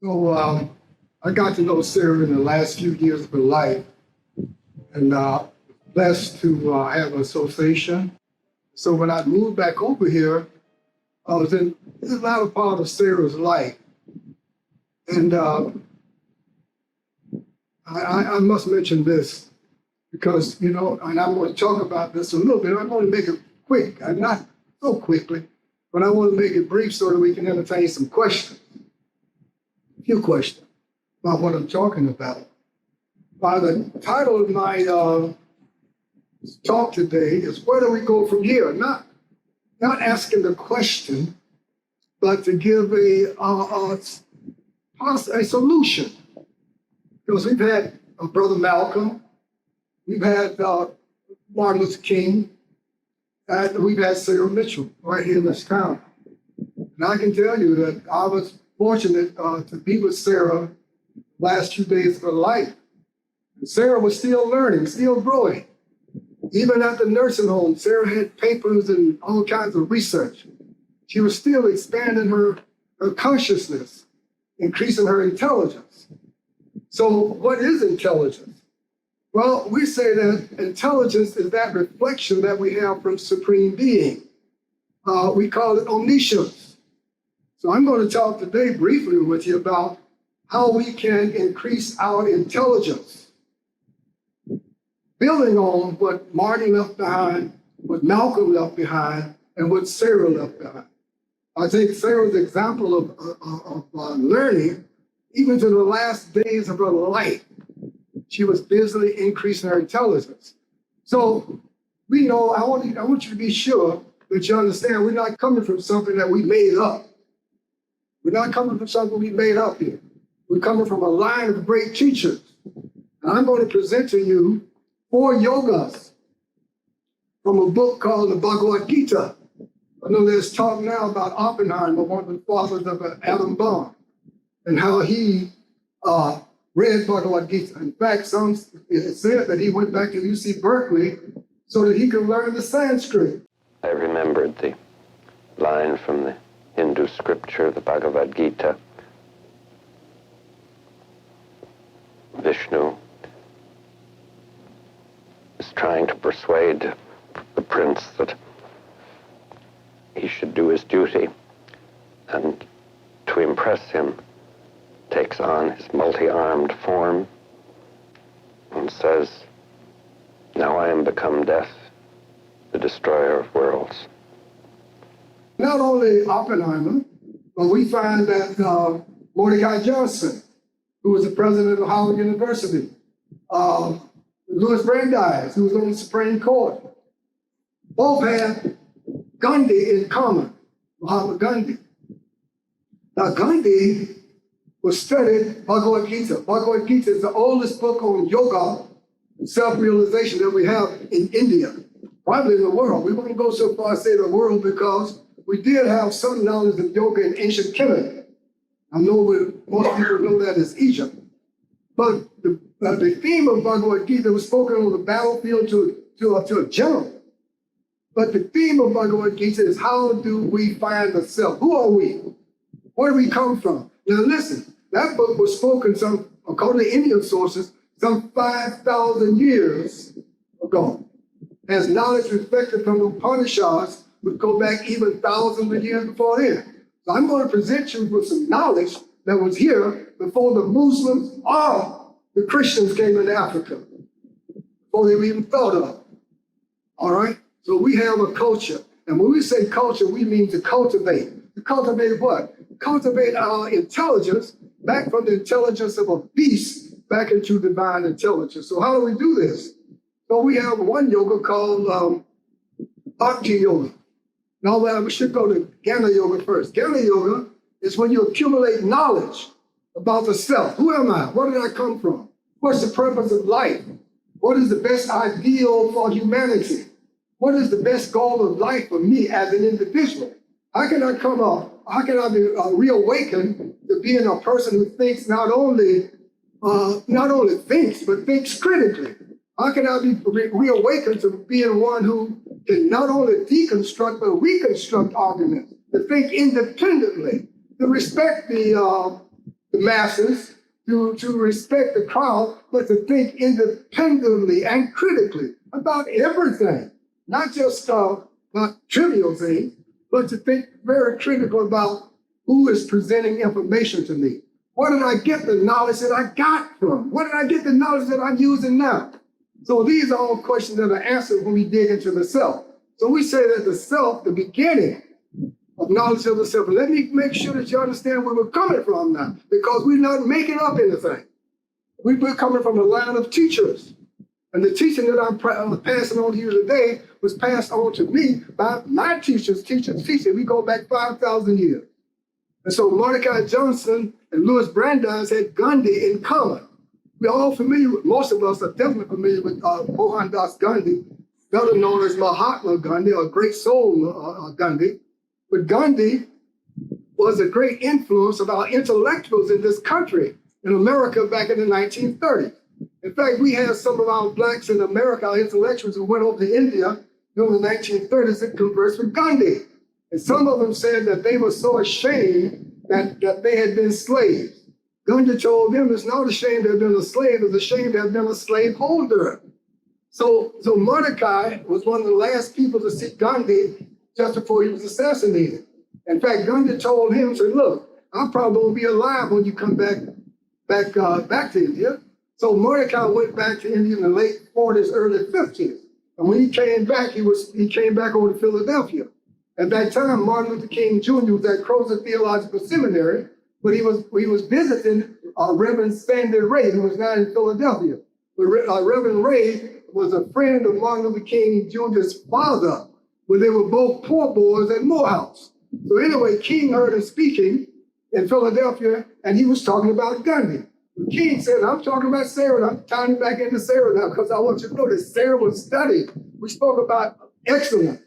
So I got to know Sarah in the last few years of her life, and blessed to have an association. So when I moved back over here, I was in a lot of part of Sarah's life, and I must mention this because and I'm going to talk about this a little bit. I'm going to make it quick, not so quickly, but I want to make it brief so that we can entertain some questions. A few questions about what I'm talking about. The title of my talk today is "Where do we go from here?" Not asking the question, but to give a solution. Because we've had Brother Malcolm, we've had Martin Luther King, and we've had Sarah Mitchell right here in this town. And I can tell you that I was fortunate to be with Sarah last few days of her life. And Sarah was still learning, still growing. Even at the nursing home, Sarah had papers and all kinds of research. She was still expanding her consciousness, increasing her intelligence. So what is intelligence? Well, we say that intelligence is that reflection that we have from Supreme Being. We call it omniscience. So I'm going to talk today briefly with you about how we can increase our intelligence, building on what Martin left behind, what Malcolm left behind, and what Sarah left behind. I think Sarah's example of learning, even to the last days of her life, she was busily increasing her intelligence. So we know, I want you to be sure that you understand we're not coming from something that we made up. We're not coming from something we made up here. We're coming from a line of great teachers. And I'm going to present to you 4 yogas from a book called the Bhagavad Gita. I know there's talk now about Oppenheimer, one of the fathers of the atom bomb, and how he read Bhagavad Gita. In fact, it said that he went back to UC Berkeley so that he could learn the Sanskrit. I remembered the line from the Hindu scripture, the Bhagavad Gita. Vishnu is trying to persuade the prince that he should do his duty, and to impress him takes on his multi-armed form and says, "Now I am become death, the destroyer of worlds." Not only Oppenheimer, but we find that Mordecai Johnson, who was the president of Howard University, Louis Brandeis, who was on the Supreme Court, both had Gandhi in common, Mahatma Gandhi. Now, Gandhi was studied Bhagavad Gita. Bhagavad Gita is the oldest book on yoga and self-realization that we have in India, probably in the world. We wouldn't go so far as say the world because we did have some knowledge of yoga in ancient Kemet. I know most people know that as Egypt. But the theme of Bhagavad Gita was spoken on the battlefield to a general. But the theme of Bhagavad Gita is how do we find the self? Who are we? Where do we come from? Now listen, that book was spoken according to Indian sources, some 5,000 years ago. As knowledge reflected from the Upanishads would go back even thousands of years before then. So I'm going to present you with some knowledge that was here before the Muslims or the Christians came into Africa, before they were even thought of. All right? So we have a culture. And when we say culture, we mean to cultivate. To cultivate what? Cultivate our intelligence back from the intelligence of a beast back into divine intelligence. So how do we do this? So we have one yoga called Bhakti Yoga. Now we should go to Jnana Yoga first. Jnana Yoga is when you accumulate knowledge about the self. Who am I? Where did I come from? What's the purpose of life? What is the best ideal for humanity? What is the best goal of life for me as an individual? How can I come up? How can I be reawakened to being a person who thinks not only thinks, but thinks critically? How can I be reawakened to being one who can not only deconstruct, but reconstruct arguments, to think independently, to respect the masses, to respect the crowd, but to think independently and critically about everything, not just about trivial things, but to think very critical about who is presenting information to me. Where did I get the knowledge that I got from? Where did I get the knowledge that I'm using now? So these are all questions that are answered when we dig into the self. So we say that the self, the beginning of knowledge of the self. And let me make sure that you understand where we're coming from now, because we're not making up anything. We're coming from a line of teachers. And the teaching that I'm passing on to you today was passed on to me by my teachers. We go back 5,000 years. And so Mordecai Johnson and Louis Brandeis had Gandhi in common. We're all familiar with, most of us are definitely familiar with Mohandas Gandhi, better known as Mahatma Gandhi, or Great Soul Gandhi. But Gandhi was a great influence of our intellectuals in this country, in America back in the 1930s. In fact, we have some of our blacks in America, our intellectuals who went over to India during the 1930s and conversed with Gandhi. And some of them said that they were so ashamed that they had been slaves. Gandhi told them it's not a shame to have been a slave, it's a shame to have been a slaveholder. So Mordecai was one of the last people to see Gandhi just before he was assassinated. In fact, Gandhi told him, said, look, I probably won't be alive when you come back to India. So Mordecai went back to India in the late 40s, early 50s. And when he came back, he came back over to Philadelphia. At that time, Martin Luther King Jr. was at Crozet Theological Seminary, but he was visiting Reverend Sandy Ray, who was now in Philadelphia. But Reverend Ray was a friend of Martin Luther King Jr.'s father, when they were both poor boys at Morehouse. So anyway, King heard him speaking in Philadelphia, and he was talking about Gandhi. But King said, I'm talking about Sarah, and I'm tying it back into Sarah now, because I want you to know that Sarah was studying. We spoke about excellence.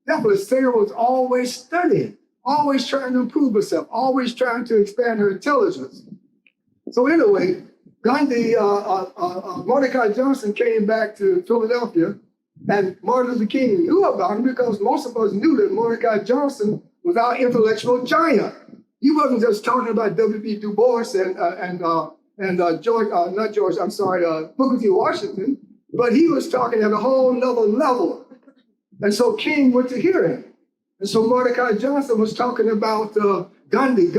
Definitely, Sarah was always studying, always trying to improve herself, always trying to expand her intelligence. So anyway, Gandhi, Mordecai Johnson came back to Philadelphia, and Martin Luther King knew about him because most of us knew that Mordecai Johnson was our intellectual giant. He wasn't just talking about W.B. Du Bois and Booker T. Washington, but he was talking at a whole nother level. And so King went to hear him. And so Mordecai Johnson was talking about Gandhi.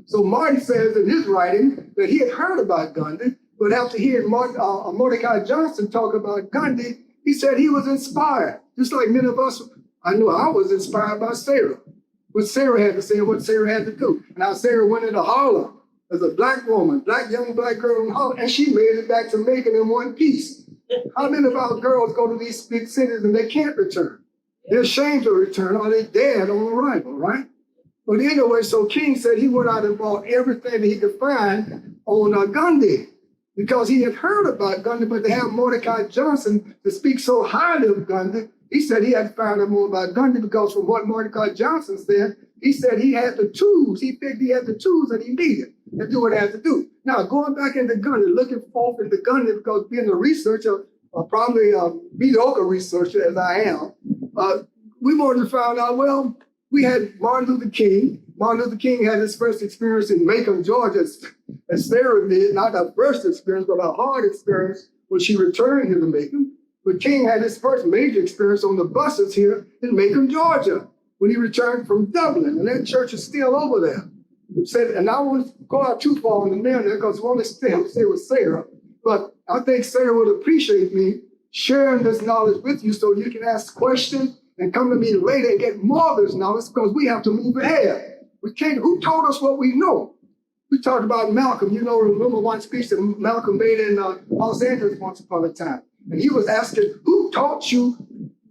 So Martin says in his writing that he had heard about Gandhi, but after hearing Mordecai Johnson talk about Gandhi, he said he was inspired. Just like many of us, I knew I was inspired by Sarah. What Sarah had to say and what Sarah had to do. And how Sarah went into Harlem as a black woman, young black girl in Harlem, and she made it back to Macon in one piece. How many of our girls go to these big cities and they can't return? They're ashamed to return, or they're dead on arrival, right? But anyway, so King said he went out and bought everything that he could find on Gandhi, because he had heard about Gandhi, but to have Mordecai Johnson to speak so highly of Gandhi, he said he had to find out more about Gandhi, because from what Mordecai Johnson said, he said he had the tools. He figured he had the tools that he needed to do what he had to do. Now, going back into Gandhi, looking forth into Gandhi, because being a researcher, probably a mediocre researcher as I am, we wanted to find out, well, we had Martin Luther King. Martin Luther King had his first experience in Macon, Georgia, as Sarah did, not her first experience, but a hard experience when she returned here to Macon. But King had his first major experience on the buses here in Macon, Georgia, when he returned from Dublin, and that church is still over there. And I won't go out too far on the narrative because we want to stay with Sarah. But I think Sarah would appreciate me sharing this knowledge with you so you can ask questions and come to me later and get more of this knowledge, because we have to move ahead. We can't. Who told us what we know? We talked about Malcolm. Remember one speech that Malcolm made in Los Angeles once upon a time. And he was asking, who taught you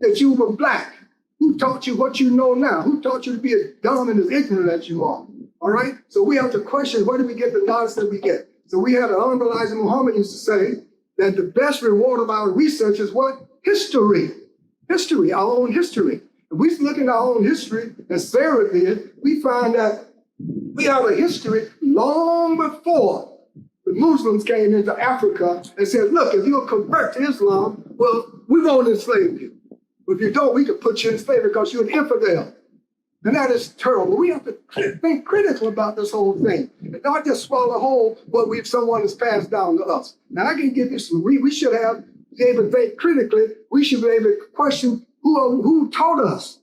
that you were black? Who taught you what you know now? Who taught you to be as dumb and as ignorant as you are? All right? So we have to question, where do we get the knowledge that we get? So we had an Honorable Elijah Muhammad used to say that the best reward of our research is what? History. History, our own history. If we look at our own history, as Sarah did, we find that we have a history long before the Muslims came into Africa and said, look, if you'll convert to Islam, well, we won't enslave you. If you don't, we could put you in slavery because you're an infidel. And that is terrible. We have to think critical about this whole thing and not just swallow whole what someone has passed down to us. Now, I can give you some, we should be able to think critically. We should be able to question who taught us.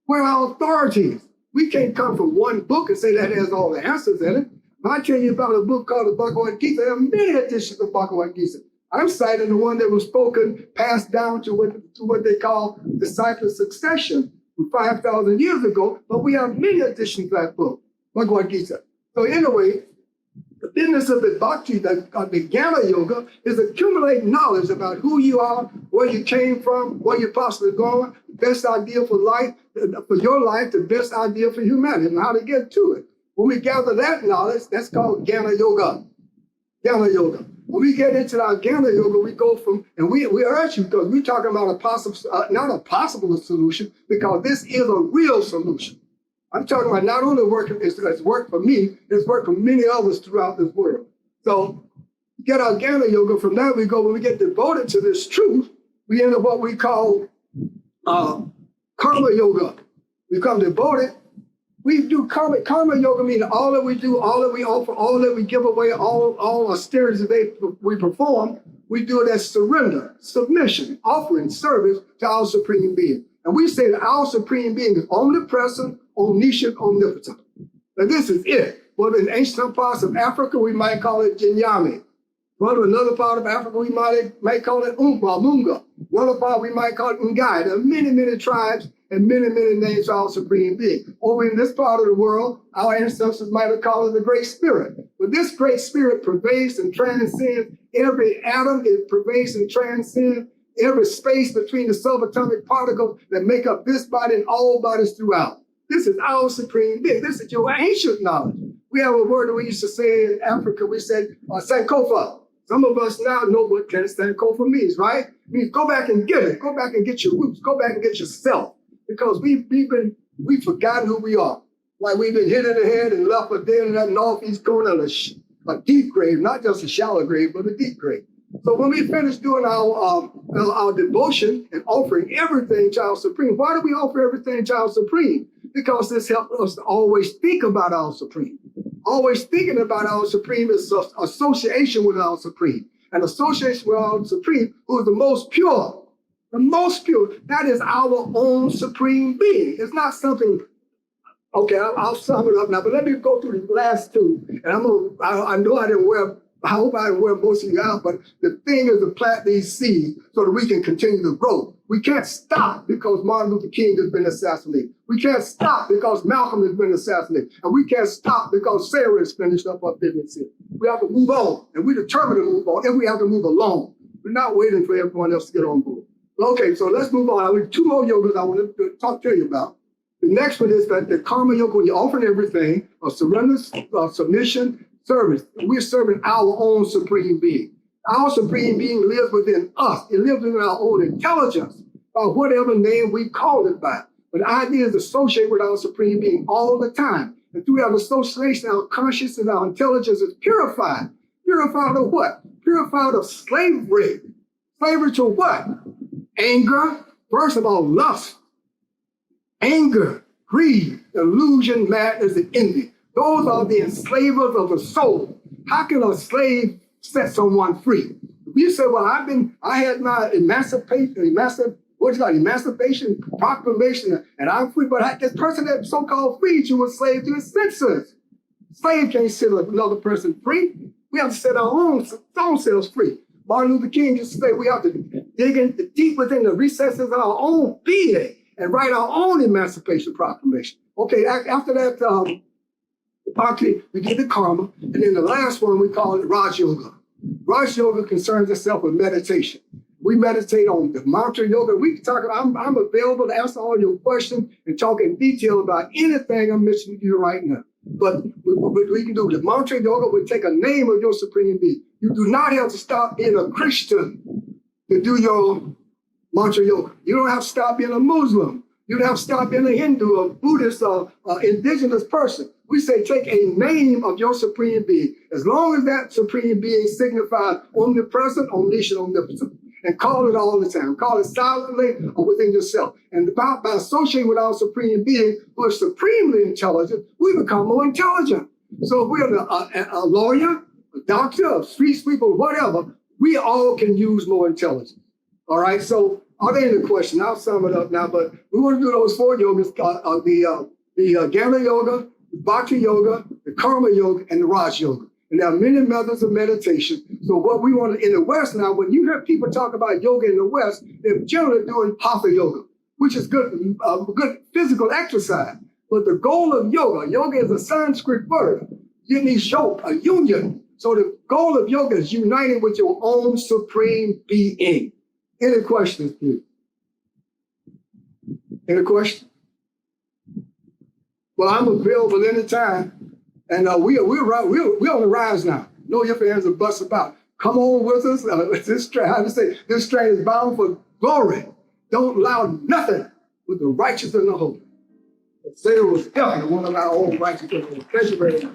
Where are our authorities? We can't come from one book and say that has all the answers in it. If I tell you about a book called the Bhagavad Gita, there are many editions of Bhagavad Gita. I'm citing the one that was spoken, passed down to what they call disciple succession 5,000 years ago, but we have many editions of that book, Bhagavad Gita. So anyway, the business of the bhakti, the Jnana Yoga, is accumulating knowledge about who you are, where you came from, where you're possibly going, the best idea for life, for your life, the best idea for humanity, and how to get to it. When we gather that knowledge, that's called Jnana Yoga. Jnana Yoga. When we get into our Jnana Yoga, we go from, and we urge you, because we're talking about not a possible solution, because this is a real solution. I'm talking about not only it's worked for me, it's worked for many others throughout this world. So get our Jnana Yoga. From that, when we get devoted to this truth, we enter what we call Karma Yoga. We become devoted. We do karma yoga, meaning all that we do, all that we offer, all that we give away, all austerities that we perform, we do it as surrender, submission, offering, service to our Supreme Being. And we say that our Supreme Being is omnipresent, omniscient, omnipotent. And this is it. Well, in ancient parts of Africa, we might call it Jinyami. Well, in another part of Africa, we might call it Munga. Another part, we might call it Ngai. There are many, many tribes and many, many names for our Supreme Being. Over in this part of the world, our ancestors might have called it the Great Spirit. But this Great Spirit pervades and transcends every atom. It pervades and transcends every space between the subatomic particles that make up this body and all bodies throughout. This is our Supreme Being. This is your ancient knowledge. We have a word that we used to say in Africa. We said Sankofa. Some of us now know what Sankofa means, right? It means go back and get it. Go back and get your roots. Go back and get yourself. Because we've forgotten who we are. Like we've been hit in the head and left for dead in that northeast corner of a deep grave, not just a shallow grave, but a deep grave. So when we finish doing our devotion and offering everything to our Supreme, why do we offer everything to our Supreme? Because this helps us to always think about our Supreme. Always thinking about our Supreme is association with our Supreme. And association with our Supreme, who is the most pure. The most pure, that is our own Supreme Being. It's not something, okay, I'll sum it up now, but let me go through the last two. And I hope I didn't wear most of you out, but the thing is to plant these seeds so that we can continue to grow. We can't stop because Martin Luther King has been assassinated. We can't stop because Malcolm has been assassinated. And we can't stop because Sarah has finished up her business here. We have to move on, and we're determined to move on, and we have to move along. We're not waiting for everyone else to get on board. Okay, so let's move on. I have two more yogas I want to talk to you about. The next one is that the karma yoga, when you're offering everything, a surrender, submission, service. We're serving our own Supreme Being. Our Supreme Being lives within us. It lives within our own intelligence, or whatever name we call it by. But the idea is associated with our Supreme Being all the time. And through our association, our consciousness, our intelligence is purified. Purified of what? Purified of slavery. Slavery to what? Anger, first of all, lust, anger, greed, illusion, madness, and envy. Those are the enslavers of the soul. How can a slave set someone free? If you say, well, I had my emancipation proclamation, and I'm free, but this person that so-called freed you was slave to his senses. Slave can't set another person free. We have to set our own selves free. Martin Luther King used to say we have to dig in deep within the recesses of our own being and write our own Emancipation Proclamation. Okay, after that, we did the karma, and then the last one we call it Raj Yoga. Raj Yoga concerns itself with meditation. We meditate on the mantra yoga. We can talk. I'm available to answer all your questions and talk in detail about anything I'm mentioning to you right now. But we can do the mantra yoga. We take a name of your Supreme Being. You do not have to stop being a Christian to do your mantra yoga. You don't have to stop being a Muslim. You don't have to stop being a Hindu, or Buddhist, or indigenous person. We say take a name of your Supreme Being. As long as that Supreme Being signifies omnipresent, omniscient, omnipotent. and call it all the time. Call it silently or within yourself. And by associating with our supreme being, who is supremely intelligent, we become more intelligent. So if we're a lawyer, a doctor, a street sweeper, whatever, we all can use more intelligence. All right. So I'll answer the question. I'll sum it up now. But we want to do those 4 yogas: the Gamma yoga, the Bhakti yoga, the Karma yoga, and the Raj yoga. And there are many methods of meditation. So what we want in the West now, when you hear people talk about yoga in the West, they're generally doing Hatha yoga, which is good physical exercise. But the goal of yoga is a Sanskrit word. It means yoke, a union. So the goal of yoga is uniting with your own supreme being. Any questions, please? Any questions? Well, I'm available anytime. And we're on the rise now. No ifs, ands, or buts about. Come on with us. This train is bound for glory. Don't allow nothing with the righteous and the holy. Satan was definitely one of our own righteous people. Thank you very much.